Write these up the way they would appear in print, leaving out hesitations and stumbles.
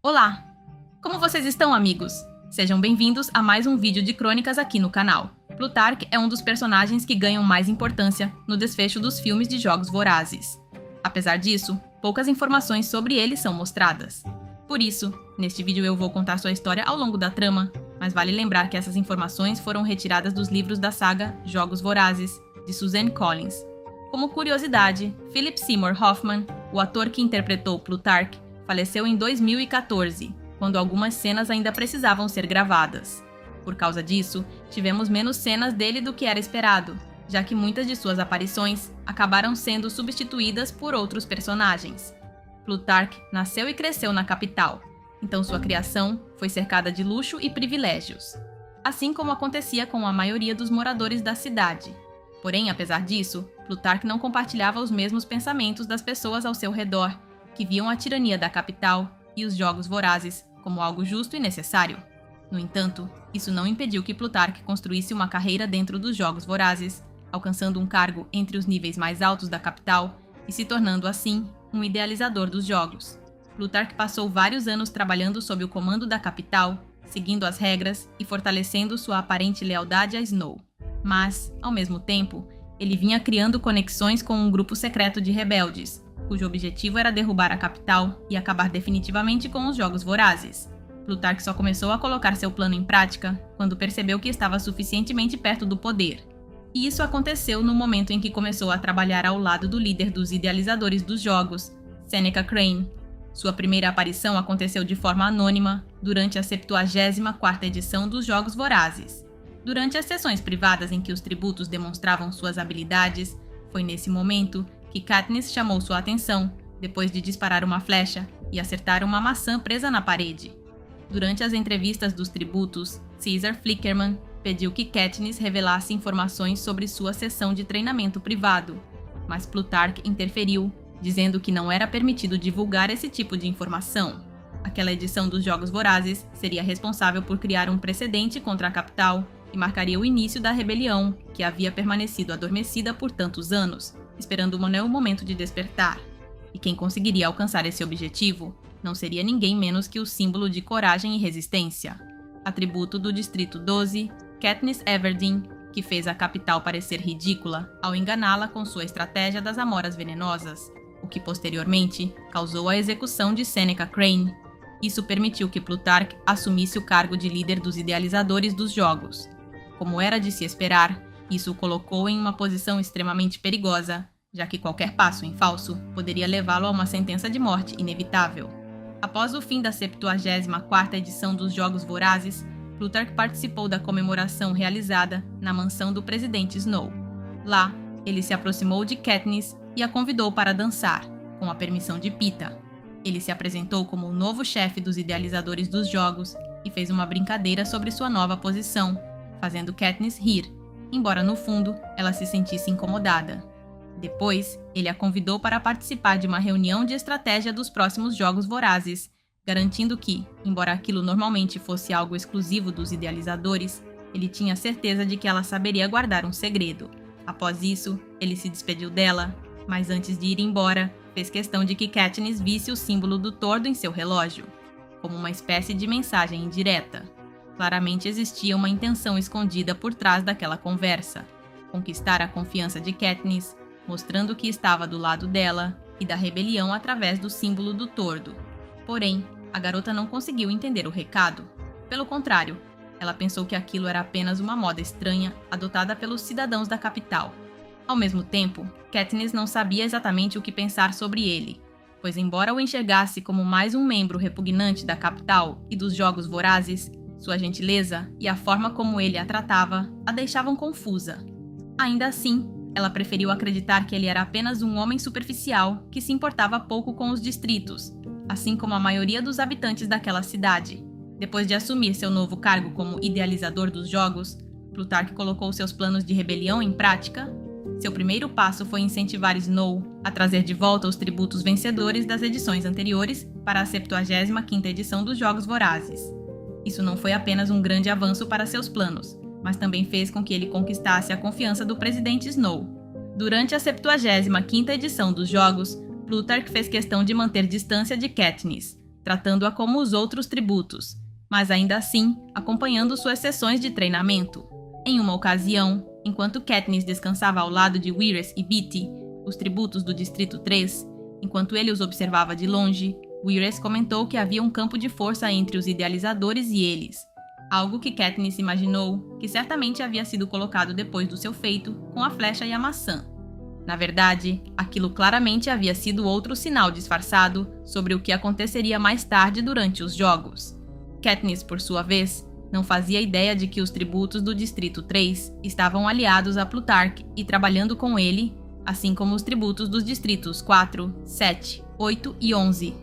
Olá! Como vocês estão, amigos? Sejam bem-vindos a mais um vídeo de crônicas aqui no canal. Plutarque é um dos personagens que ganham mais importância no desfecho dos filmes de Jogos Vorazes. Apesar disso, poucas informações sobre ele são mostradas. Por isso, neste vídeo eu vou contar sua história ao longo da trama, mas vale lembrar que essas informações foram retiradas dos livros da saga Jogos Vorazes, de Suzanne Collins. Como curiosidade, Philip Seymour Hoffman, o ator que interpretou Plutarque, faleceu em 2014, quando algumas cenas ainda precisavam ser gravadas. Por causa disso, tivemos menos cenas dele do que era esperado, já que muitas de suas aparições acabaram sendo substituídas por outros personagens. Plutarque nasceu e cresceu na capital, então sua criação foi cercada de luxo e privilégios, assim como acontecia com a maioria dos moradores da cidade. Porém, apesar disso, Plutarque não compartilhava os mesmos pensamentos das pessoas ao seu redor, que viam a tirania da capital e os Jogos Vorazes como algo justo e necessário. No entanto, isso não impediu que Plutarque construísse uma carreira dentro dos Jogos Vorazes, alcançando um cargo entre os níveis mais altos da capital e se tornando, assim, um idealizador dos jogos. Plutarque passou vários anos trabalhando sob o comando da capital, seguindo as regras e fortalecendo sua aparente lealdade a Snow. Mas, ao mesmo tempo, ele vinha criando conexões com um grupo secreto de rebeldes, cujo objetivo era derrubar a capital e acabar definitivamente com os Jogos Vorazes. Plutarque só começou a colocar seu plano em prática quando percebeu que estava suficientemente perto do poder. E isso aconteceu no momento em que começou a trabalhar ao lado do líder dos idealizadores dos jogos, Seneca Crane. Sua primeira aparição aconteceu de forma anônima durante a 74ª edição dos Jogos Vorazes. Durante as sessões privadas em que os tributos demonstravam suas habilidades, foi nesse momento que Katniss chamou sua atenção, depois de disparar uma flecha e acertar uma maçã presa na parede. Durante as entrevistas dos tributos, Caesar Flickerman pediu que Katniss revelasse informações sobre sua sessão de treinamento privado, mas Plutarque interferiu, dizendo que não era permitido divulgar esse tipo de informação. Aquela edição dos Jogos Vorazes seria responsável por criar um precedente contra a capital e marcaria o início da rebelião, que havia permanecido adormecida por tantos anos, esperando o momento de despertar. E quem conseguiria alcançar esse objetivo não seria ninguém menos que o símbolo de coragem e resistência, atributo do Distrito 12, Katniss Everdeen, que fez a capital parecer ridícula ao enganá-la com sua estratégia das amoras venenosas, o que posteriormente causou a execução de Seneca Crane. Isso permitiu que Plutarque assumisse o cargo de líder dos idealizadores dos jogos. Como era de se esperar, isso o colocou em uma posição extremamente perigosa, já que qualquer passo em falso poderia levá-lo a uma sentença de morte inevitável. Após o fim da 74ª edição dos Jogos Vorazes, Plutarque participou da comemoração realizada na mansão do presidente Snow. Lá, ele se aproximou de Katniss e a convidou para dançar, com a permissão de Peeta. Ele se apresentou como o novo chefe dos idealizadores dos jogos e fez uma brincadeira sobre sua nova posição, fazendo Katniss rir, embora no fundo ela se sentisse incomodada. Depois, ele a convidou para participar de uma reunião de estratégia dos próximos Jogos Vorazes, garantindo que, embora aquilo normalmente fosse algo exclusivo dos idealizadores, ele tinha certeza de que ela saberia guardar um segredo. Após isso, ele se despediu dela, mas antes de ir embora, fez questão de que Katniss visse o símbolo do tordo em seu relógio, como uma espécie de mensagem indireta. Claramente existia uma intenção escondida por trás daquela conversa: conquistar a confiança de Katniss, mostrando que estava do lado dela e da rebelião através do símbolo do tordo. Porém, a garota não conseguiu entender o recado. Pelo contrário, ela pensou que aquilo era apenas uma moda estranha adotada pelos cidadãos da capital. Ao mesmo tempo, Katniss não sabia exatamente o que pensar sobre ele, pois embora o enxergasse como mais um membro repugnante da capital e dos Jogos Vorazes, sua gentileza e a forma como ele a tratava a deixavam confusa. Ainda assim, ela preferiu acreditar que ele era apenas um homem superficial que se importava pouco com os distritos, assim como a maioria dos habitantes daquela cidade. Depois de assumir seu novo cargo como idealizador dos jogos, Plutarque colocou seus planos de rebelião em prática. Seu primeiro passo foi incentivar Snow a trazer de volta os tributos vencedores das edições anteriores para a 75ª edição dos Jogos Vorazes. Isso não foi apenas um grande avanço para seus planos, mas também fez com que ele conquistasse a confiança do presidente Snow. Durante a 75ª edição dos Jogos, Plutarque fez questão de manter distância de Katniss, tratando-a como os outros tributos, mas ainda assim acompanhando suas sessões de treinamento. Em uma ocasião, enquanto Katniss descansava ao lado de Wiress e Beetee, os tributos do Distrito 3, enquanto ele os observava de longe, Wiress comentou que havia um campo de força entre os idealizadores e eles, algo que Katniss imaginou que certamente havia sido colocado depois do seu feito com a flecha e a maçã. Na verdade, aquilo claramente havia sido outro sinal disfarçado sobre o que aconteceria mais tarde durante os jogos. Katniss, por sua vez, não fazia ideia de que os tributos do Distrito 3 estavam aliados a Plutarch e trabalhando com ele, assim como os tributos dos distritos 4, 7, 8 e 11.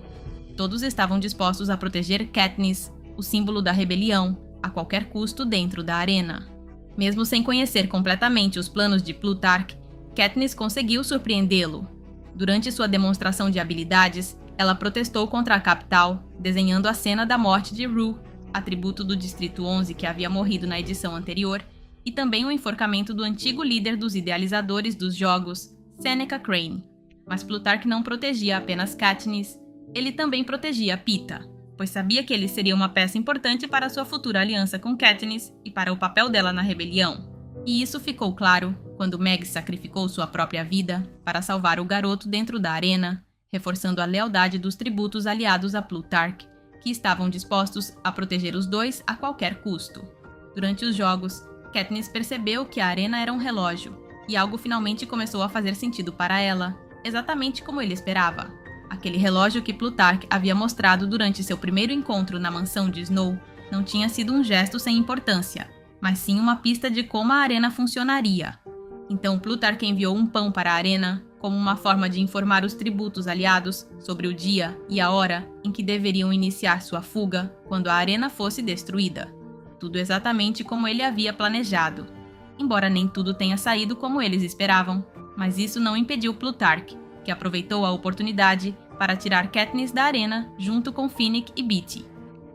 Todos estavam dispostos a proteger Katniss, o símbolo da rebelião, a qualquer custo dentro da arena. Mesmo sem conhecer completamente os planos de Plutarch, Katniss conseguiu surpreendê-lo. Durante sua demonstração de habilidades, ela protestou contra a capital, desenhando a cena da morte de Rue, atributo do Distrito 11 que havia morrido na edição anterior, e também o enforcamento do antigo líder dos idealizadores dos jogos, Seneca Crane. Mas Plutarch não protegia apenas Katniss, ele também protegia Peeta, pois sabia que ele seria uma peça importante para sua futura aliança com Katniss e para o papel dela na rebelião. E isso ficou claro quando Meg sacrificou sua própria vida para salvar o garoto dentro da arena, reforçando a lealdade dos tributos aliados a Plutarch, que estavam dispostos a proteger os dois a qualquer custo. Durante os jogos, Katniss percebeu que a arena era um relógio, e algo finalmente começou a fazer sentido para ela, exatamente como ele esperava. Aquele relógio que Plutarch havia mostrado durante seu primeiro encontro na mansão de Snow não tinha sido um gesto sem importância, mas sim uma pista de como a arena funcionaria. Então Plutarch enviou um pão para a arena, como uma forma de informar os tributos aliados sobre o dia e a hora em que deveriam iniciar sua fuga quando a arena fosse destruída. Tudo exatamente como ele havia planejado. Embora nem tudo tenha saído como eles esperavam, mas isso não impediu Plutarch, que aproveitou a oportunidade para tirar Katniss da arena junto com Finnick e Beetee.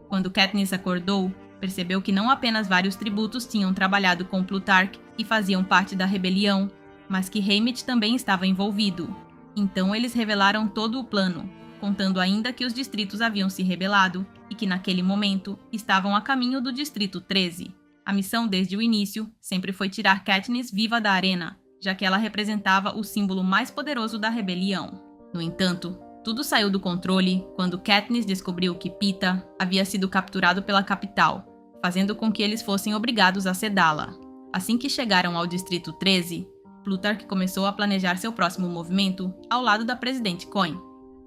Quando Katniss acordou, percebeu que não apenas vários tributos tinham trabalhado com Plutarch e faziam parte da rebelião, mas que Haymitch também estava envolvido. Então eles revelaram todo o plano, contando ainda que os distritos haviam se rebelado e que naquele momento estavam a caminho do Distrito 13. A missão desde o início sempre foi tirar Katniss viva da arena, já que ela representava o símbolo mais poderoso da rebelião. No entanto, tudo saiu do controle quando Katniss descobriu que Peeta havia sido capturado pela capital, fazendo com que eles fossem obrigados a sedá-la. Assim que chegaram ao Distrito 13, Plutarch começou a planejar seu próximo movimento ao lado da Presidente Coin.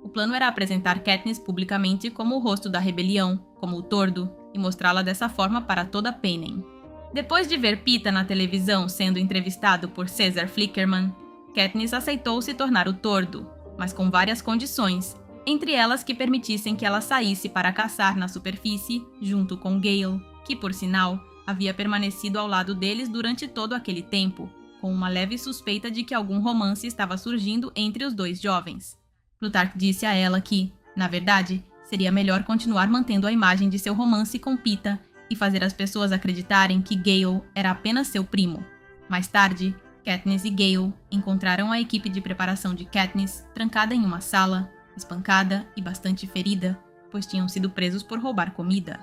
O plano era apresentar Katniss publicamente como o rosto da rebelião, como o tordo, e mostrá-la dessa forma para toda Panem. Depois de ver Peeta na televisão sendo entrevistado por Caesar Flickerman, Katniss aceitou se tornar o tordo, mas com várias condições, entre elas que permitissem que ela saísse para caçar na superfície, junto com Gale, que, por sinal, havia permanecido ao lado deles durante todo aquele tempo, com uma leve suspeita de que algum romance estava surgindo entre os dois jovens. Plutarch disse a ela que, na verdade, seria melhor continuar mantendo a imagem de seu romance com Peeta e fazer as pessoas acreditarem que Gale era apenas seu primo. Mais tarde, Katniss e Gale encontraram a equipe de preparação de Katniss trancada em uma sala, espancada e bastante ferida, pois tinham sido presos por roubar comida.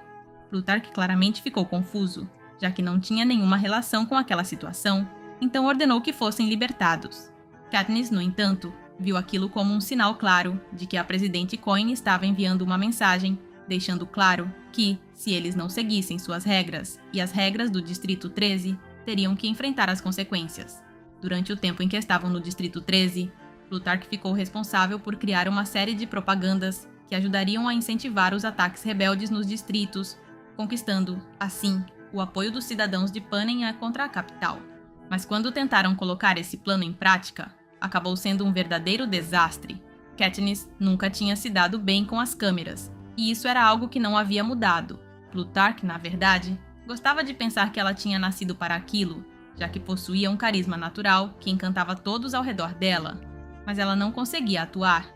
Plutarch claramente ficou confuso, já que não tinha nenhuma relação com aquela situação, então ordenou que fossem libertados. Katniss, no entanto, viu aquilo como um sinal claro de que a Presidente Coin estava enviando uma mensagem, deixando claro que, se eles não seguissem suas regras e as regras do Distrito 13, teriam que enfrentar as consequências. Durante o tempo em que estavam no Distrito 13, Plutarch ficou responsável por criar uma série de propagandas que ajudariam a incentivar os ataques rebeldes nos distritos, conquistando, assim, o apoio dos cidadãos de Panem contra a capital. Mas quando tentaram colocar esse plano em prática, acabou sendo um verdadeiro desastre. Katniss nunca tinha se dado bem com as câmeras, e isso era algo que não havia mudado. Plutarch, na verdade, gostava de pensar que ela tinha nascido para aquilo, já que possuía um carisma natural que encantava todos ao redor dela, mas ela não conseguia atuar.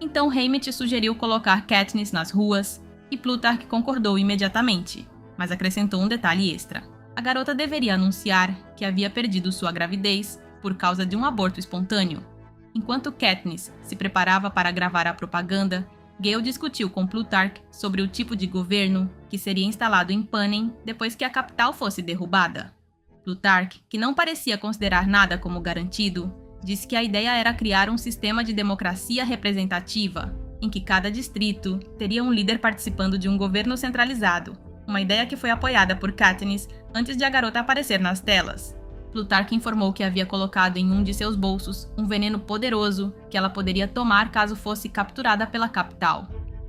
Então Haymitch sugeriu colocar Katniss nas ruas, e Plutarch concordou imediatamente, mas acrescentou um detalhe extra. A garota deveria anunciar que havia perdido sua gravidez por causa de um aborto espontâneo. Enquanto Katniss se preparava para gravar a propaganda, Gale discutiu com Plutarch sobre o tipo de governo que seria instalado em Panem depois que a capital fosse derrubada. Plutarch, que não parecia considerar nada como garantido, disse que a ideia era criar um sistema de democracia representativa, em que cada distrito teria um líder participando de um governo centralizado, uma ideia que foi apoiada por Katniss antes de a garota aparecer nas telas. Plutarch informou que havia colocado em um de seus bolsos um veneno poderoso que ela poderia tomar caso fosse capturada pela capital.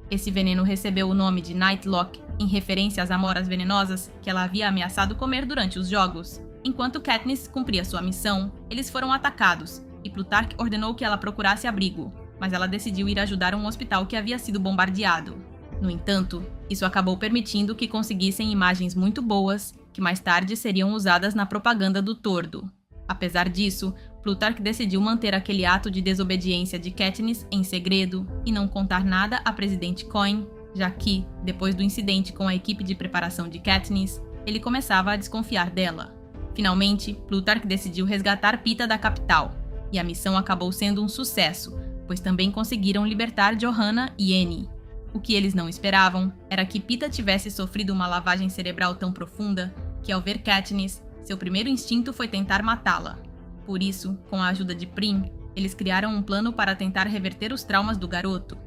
Esse veneno recebeu o nome de Nightlock, em referência às amoras venenosas que ela havia ameaçado comer durante os jogos. Enquanto Katniss cumpria sua missão, eles foram atacados, e Plutarch ordenou que ela procurasse abrigo, mas ela decidiu ir ajudar um hospital que havia sido bombardeado. No entanto, isso acabou permitindo que conseguissem imagens muito boas que mais tarde seriam usadas na propaganda do Tordo. Apesar disso, Plutarch decidiu manter aquele ato de desobediência de Katniss em segredo e não contar nada a presidente Coin, já que, depois do incidente com a equipe de preparação de Katniss, ele começava a desconfiar dela. Finalmente, Plutarch decidiu resgatar Peeta da capital, e a missão acabou sendo um sucesso, pois também conseguiram libertar Johanna e Annie. O que eles não esperavam era que Peeta tivesse sofrido uma lavagem cerebral tão profunda que, ao ver Katniss, seu primeiro instinto foi tentar matá-la. Por isso, com a ajuda de Prim, eles criaram um plano para tentar reverter os traumas do garoto.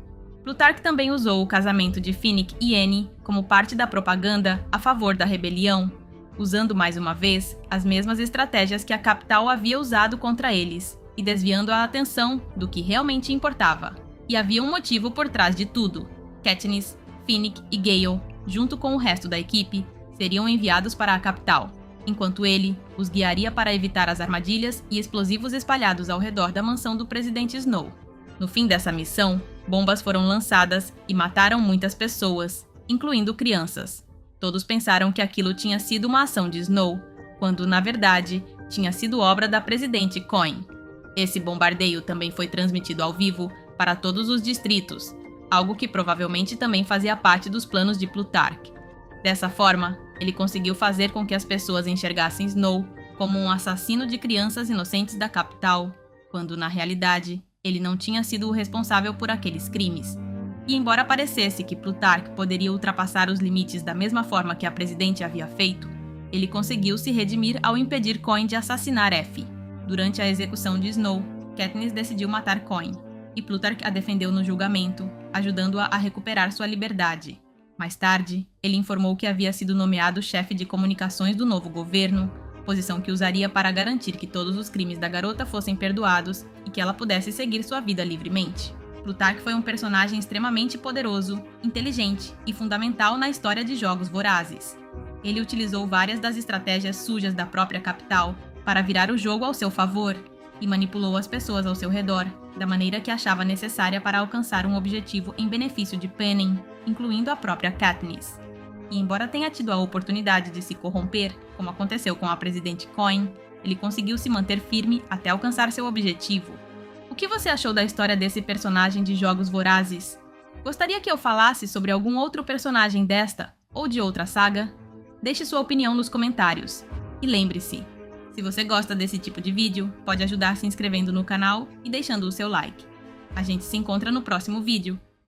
Plutarch também usou o casamento de Finnick e Annie como parte da propaganda a favor da rebelião, usando mais uma vez as mesmas estratégias que a capital havia usado contra eles e desviando a atenção do que realmente importava. E havia um motivo por trás de tudo. Katniss, Finnick e Gale, junto com o resto da equipe, seriam enviados para a capital, enquanto ele os guiaria para evitar as armadilhas e explosivos espalhados ao redor da mansão do presidente Snow. No fim dessa missão, bombas foram lançadas e mataram muitas pessoas, incluindo crianças. Todos pensaram que aquilo tinha sido uma ação de Snow, quando, na verdade, tinha sido obra da presidente Coin. Esse bombardeio também foi transmitido ao vivo para todos os distritos, algo que provavelmente também fazia parte dos planos de Plutarch. Dessa forma, ele conseguiu fazer com que as pessoas enxergassem Snow como um assassino de crianças inocentes da capital, quando, na realidade, ele não tinha sido o responsável por aqueles crimes. E embora parecesse que Plutarch poderia ultrapassar os limites da mesma forma que a presidente havia feito, ele conseguiu se redimir ao impedir Coin de assassinar Effie. Durante a execução de Snow, Katniss decidiu matar Coin, e Plutarch a defendeu no julgamento, ajudando-a a recuperar sua liberdade. Mais tarde, ele informou que havia sido nomeado chefe de comunicações do novo governo, posição que usaria para garantir que todos os crimes da garota fossem perdoados e que ela pudesse seguir sua vida livremente. Plutarch foi um personagem extremamente poderoso, inteligente e fundamental na história de Jogos Vorazes. Ele utilizou várias das estratégias sujas da própria capital para virar o jogo ao seu favor e manipulou as pessoas ao seu redor da maneira que achava necessária para alcançar um objetivo em benefício de Panem, incluindo a própria Katniss. E embora tenha tido a oportunidade de se corromper, como aconteceu com a presidente Coin, ele conseguiu se manter firme até alcançar seu objetivo. O que você achou da história desse personagem de Jogos Vorazes? Gostaria que eu falasse sobre algum outro personagem desta ou de outra saga? Deixe sua opinião nos comentários. E lembre-se, se você gosta desse tipo de vídeo, pode ajudar se inscrevendo no canal e deixando o seu like. A gente se encontra no próximo vídeo.